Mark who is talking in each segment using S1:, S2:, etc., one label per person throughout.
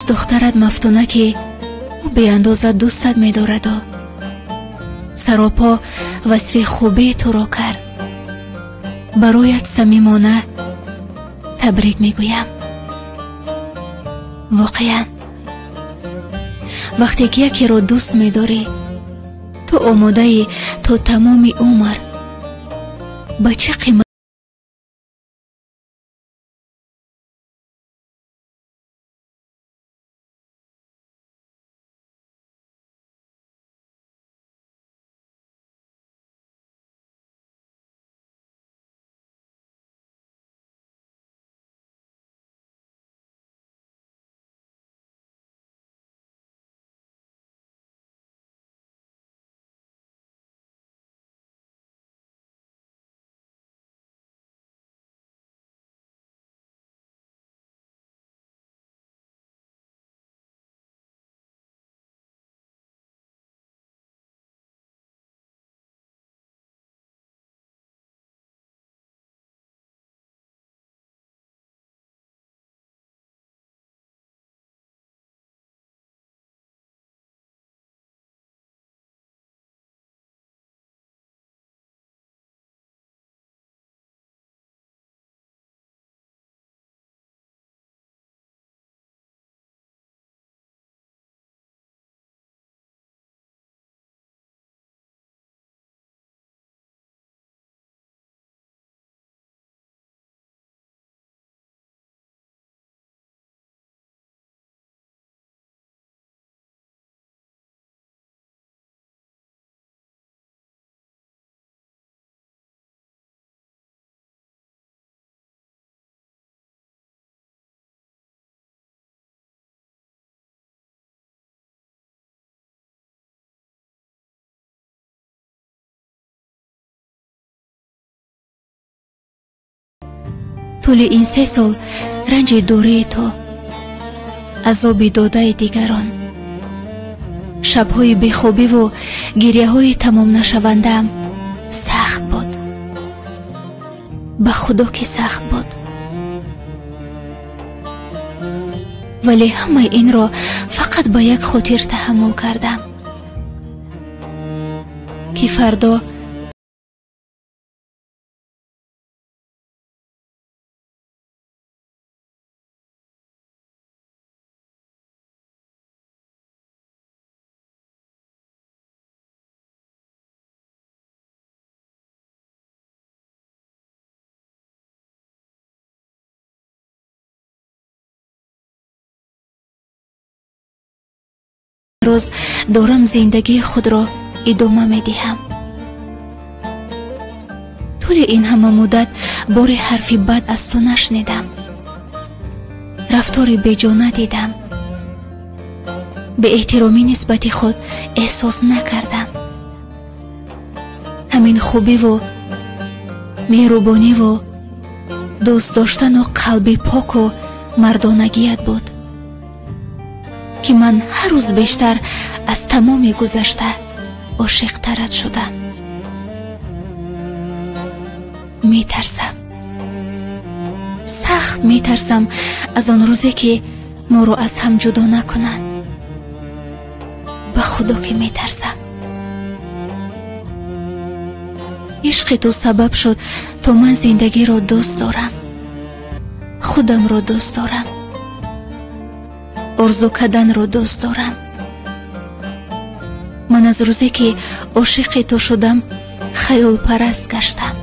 S1: دخترت مفتونه که او به اندازه دوستت می دارد و سراپا وصف خوبی تو را کرد. برایت صمیمانه تبریک می گویم. واقعا وقتی که یکی را دوست می داری تو آماده ای تا تمام عمر با چه قیمت طول این 3 سال رنج دوری تو، عذاب داده دیگران، شب‌های بیخوابی و گریه‌های تمام نشونده‌ام سخت بود. به خدا که سخت بود. ولی همه این را فقط با یک خاطر تحمل کردم که فردا روز دارم زندگی خود را ادامه می دهم. طول این همه مدت بار حرفی بد از تو نشنیدم، رفتاری بیجانه دیدم، به احترامی نسبت خود احساس نکردم. همین خوبی و مهربانی و دوست داشتن و قلبی پاک و مردانگیت بود که من هر روز بیشتر از تمام گذشته عاشق ترت شدم. می ترسم، سخت می ترسم از آن روزی که ما رو از هم جدا نکنند. به خدا که می ترسم. عشق تو سبب شد تا من زندگی را دوست دارم، خودم را دوست دارم، آرزو کردن را دوست دارم. من از روزی که عاشق تو شدم خیال پرست گشتم.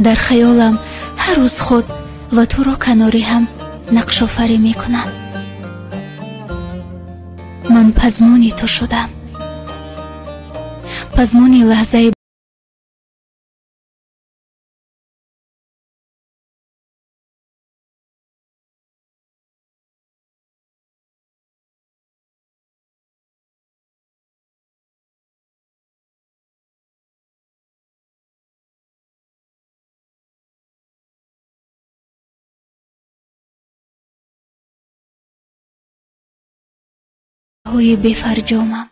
S1: در خیالم هر روز خود و تو را کناری هم نقش آفری می کنم. من پزمونی تو شدم، پزمونی لحظه های بفرجامم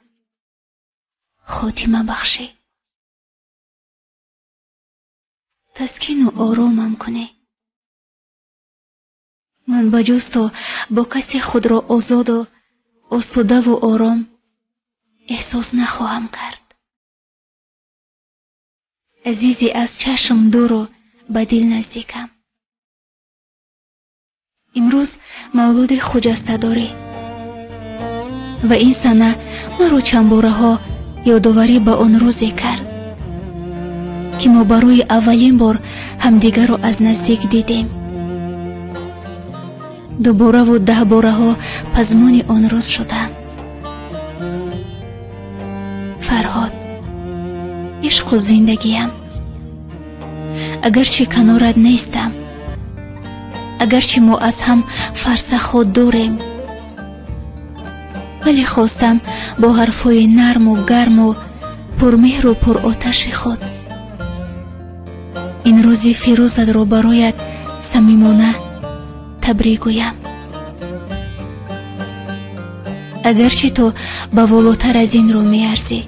S1: خاتمه بخشی، تسکین و آرامم کنی. من با جز تو با کسی خود را آزاد و آسوده و آرام احساس نخواهم کرد. عزیزی از چشم دور و به دل نزدیکم. امروز مولود خجسته داری و این سنه مرا چند باره ها یادآوری به آن روزی کرد که ما برای اولین بار همدیگر را از نزدیک دیدیم. دوباره و 10 باره ها پزمان آن روز شدم. فرهاد، عشق و زندگیم، اگرچه کنارت نیستم، اگرچه ما از هم فرسخ دوریم، ولی خواستم با حرفای نرم و گرم و پرمهر و پر آتش خود این روزی فیروزت را برایت صمیمانه تبریک گویم. اگرچه تو به والاتر از این رو می ارزی.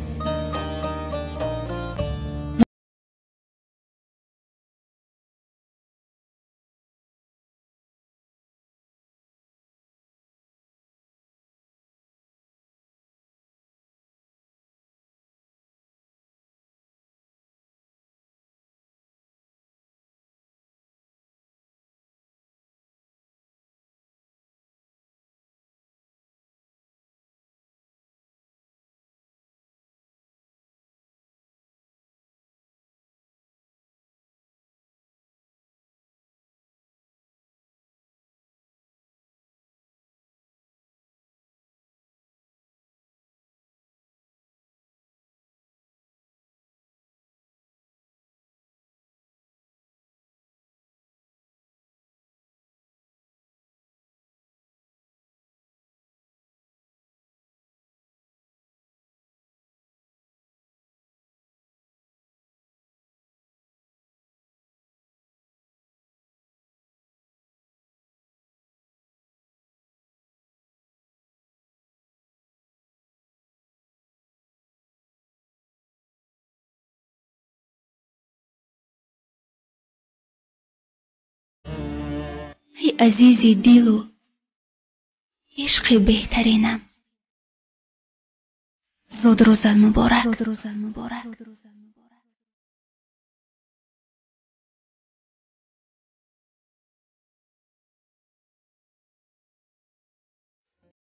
S1: ای عزیزی دل و عشق بهترینم، زود روزت مبارک.